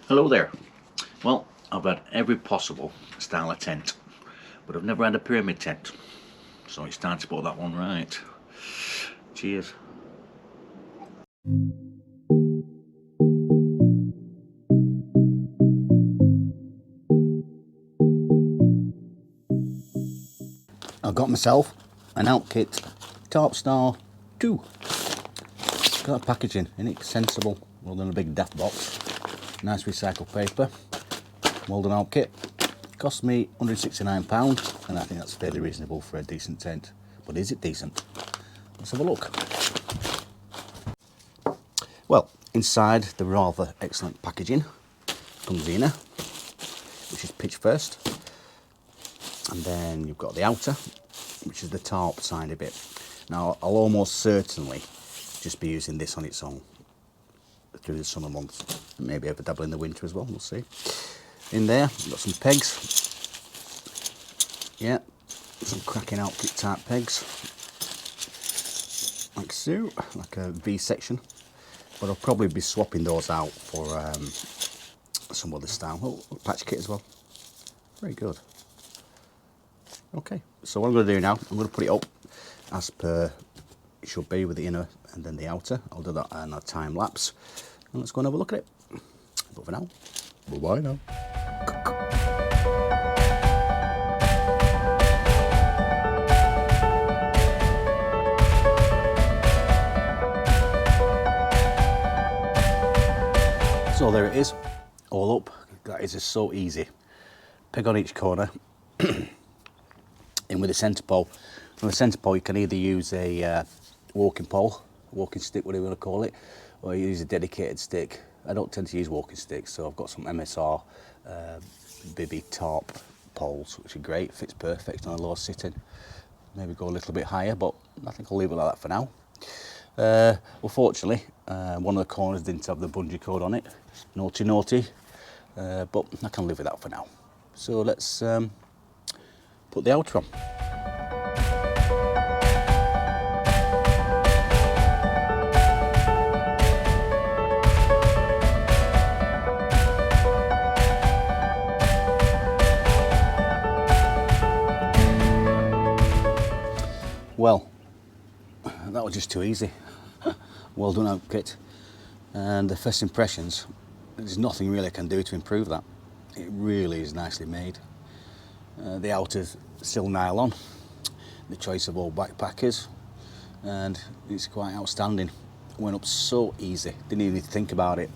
Hello there. Well, I've had every possible style of tent, but I've never had a pyramid tent. So it's time to put that one right. Cheers. I've got myself an Alpkit Tarpstar 2. Got a packaging in it, sensible, rather than a big daft box. Nice recycled paper, well done Alpkit. Cost me £169, and I think that's fairly reasonable for a decent tent. But is it decent? Let's have a look. Well, inside the rather excellent packaging comes the inner, which is pitch first, and then you've got the outer, which is the tarp side of it. Now, I'll almost certainly just be using this on its own through the summer months, maybe have a dabble in the winter as well, we'll see. In there, we've got some pegs, yeah, some cracking Alpkit type pegs, like so, like a V section, but I'll probably be swapping those out for some other style. Oh, patch kit as well, very good. Okay, so what I'm going to do now, I'm going to put it up as per it should be with the inner and then the outer. I'll do that on a time lapse, and let's go and have a look at it. But for now, bye now. So there it is, all up. That is just so easy. Peg on each corner, in with a centre pole. On the centre pole you can either use a walking pole, walking stick, whatever you want to call it, or you use a dedicated stick. I don't tend to use walking sticks, so I've got some MSR bibby tarp poles, which are great, fits perfect on a low sitting. Maybe go a little bit higher, but I think I'll leave it like that for now. Well, fortunately, one of the corners didn't have the bungee cord on it. Naughty, naughty, but I can live with that for now. So let's put the outer on. Well, that was just too easy. Well done, Alpkit. And the first impressions, there's nothing really I can do to improve that. It really is nicely made. The outer's still nylon, the choice of all backpackers, and it's quite outstanding. Went up so easy, didn't even need to think about it.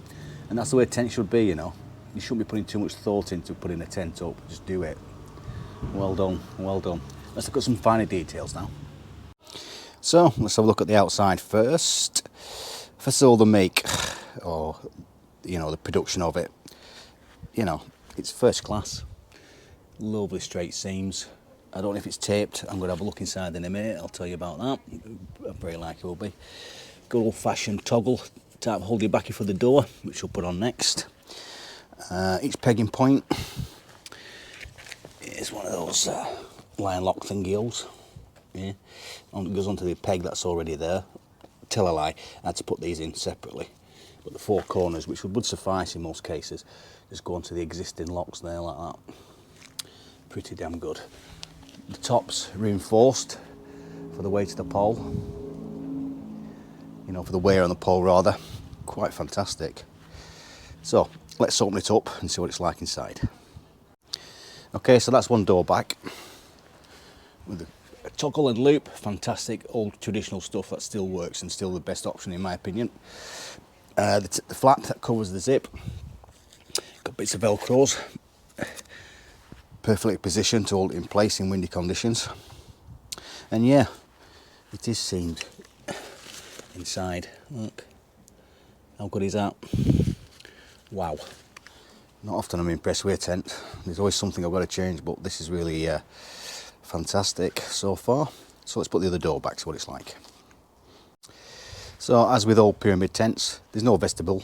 And that's the way a tent should be, you know. You shouldn't be putting too much thought into putting a tent up, just do it. Well done, well done. Let's look at some finer details now. So let's have a look at the outside first. First of all, the make, or you know, the production of it. You know, it's first class. Lovely straight seams. I don't know if it's taped. I'm going to have a look inside in a minute. I'll tell you about that. I'm very likely it will be. Good old-fashioned toggle type holding backy for the door, which we'll put on next. Each pegging point is one of those line lock thingies. Yeah, it goes onto the peg that's already there. Tell a lie, I had to put these in separately, but the four corners, which would suffice in most cases, just go onto the existing locks there like that. Pretty damn good. The top's reinforced for the weight of the pole, you know, for the wear on the pole rather. Quite fantastic. So let's open it up and see what it's like inside. Okay, so that's one door back with a toggle and loop. Fantastic old traditional stuff that still works and still the best option in my opinion. The flap that covers the zip, got bits of velcros, perfectly positioned to hold it in place in windy conditions. And yeah, it is seamed inside. Look, how good is that? Wow. Not often I'm impressed with a tent. There's always something I've got to change, but this is really fantastic so far. So let's put the other door back, see what it's like. So as with all pyramid tents, there's no vestibule.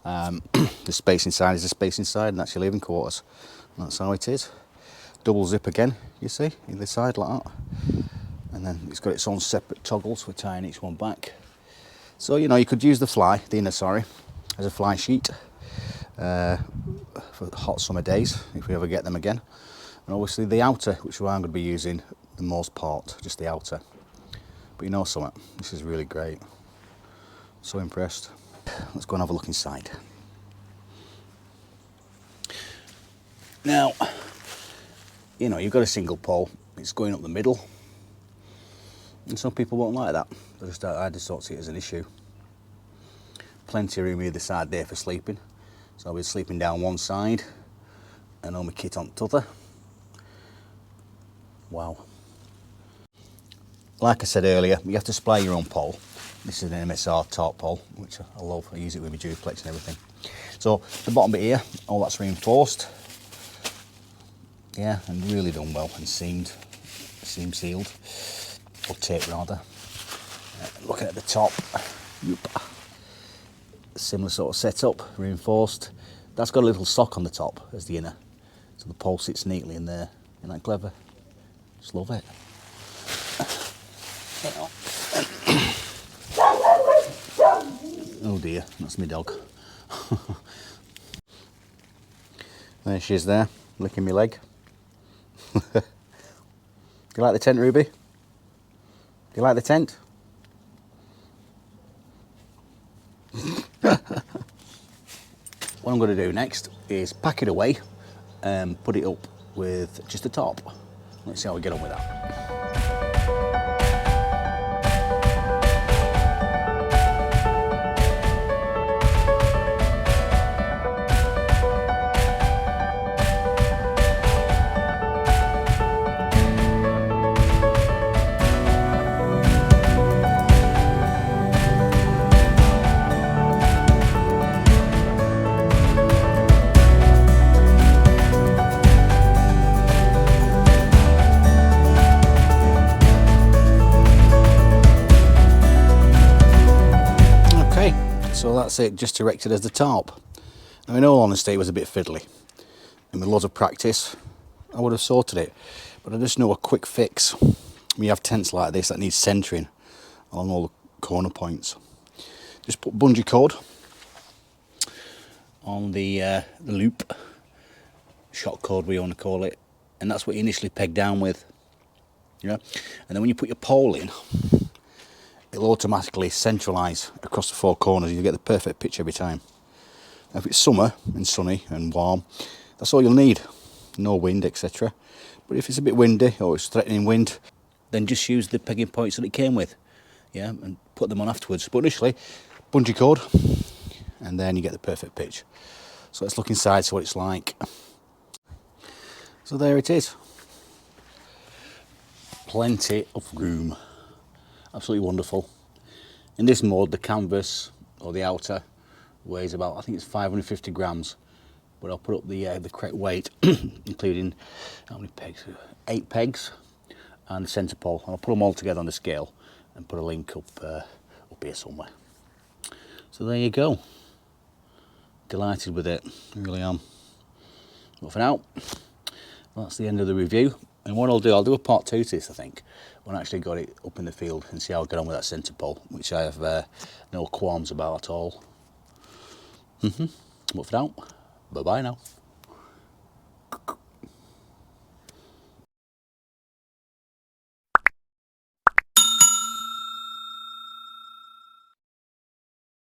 The space inside is the space inside, and that's your living quarters. And that's how it is. Double zip again, you see, either side like that. And then it's got its own separate toggles for tying each one back. So, you know, you could use the inner, as a fly sheet. for hot summer days, if we ever get them again. And obviously the outer, which I'm going to be using the most part, just the outer. But you know something, this is really great. So impressed. Let's go and have a look inside. Now, you know, you've got a single pole, it's going up the middle, and some people won't like that. I just don't see it as an issue. Plenty of room either side there for sleeping, so I'll be sleeping down one side and all my kit on the other. Wow. Like I said earlier, you have to supply your own pole. This is an MSR tarp pole, which I love. I use it with my duplex and everything. So the bottom bit here, all that's reinforced. Yeah, and really done well and seam sealed, or tape rather. Looking at the top, similar sort of setup, reinforced. That's got a little sock on the top as the inner, so the pole sits neatly in there. Isn't that clever? Just love it. Oh dear, that's my dog. There she is there, licking my leg. Do you like the tent, Ruby? Do you like the tent? What I'm going to do next is pack it away and put it up with just the top. Let's see how we get on with that. So that's it, just erected as the tarp. Now in all honesty it was a bit fiddly, and with lots of practice I would have sorted it, but I just know a quick fix when you have tents like this that need centering along all the corner points. Just put bungee cord on the loop, shock cord we want to call it, and that's what you initially peg down with, you know. And then when you put your pole in, it'll automatically centralise across the four corners. You get the perfect pitch every time. Now, if it's summer and sunny and warm, that's all you'll need. No wind, etc. But if it's a bit windy or it's threatening wind, then just use the pegging points that it came with, yeah, and put them on afterwards. But initially, bungee cord, and then you get the perfect pitch. So let's look inside, see what it's like. So there it is. Plenty of room. Absolutely wonderful. In this mode, the canvas or the outer weighs about, I think it's 550 grams, but I'll put up the correct weight, including how many pegs? 8 pegs and the centre pole. And I'll put them all together on the scale and put a link up here somewhere. So there you go. Delighted with it, I really am. But for now, that's the end of the review. And what I'll do a part 2 to this, I think, when I actually got it up in the field and see how I get on with that centre pole, which I have no qualms about at all. But for now, bye-bye now.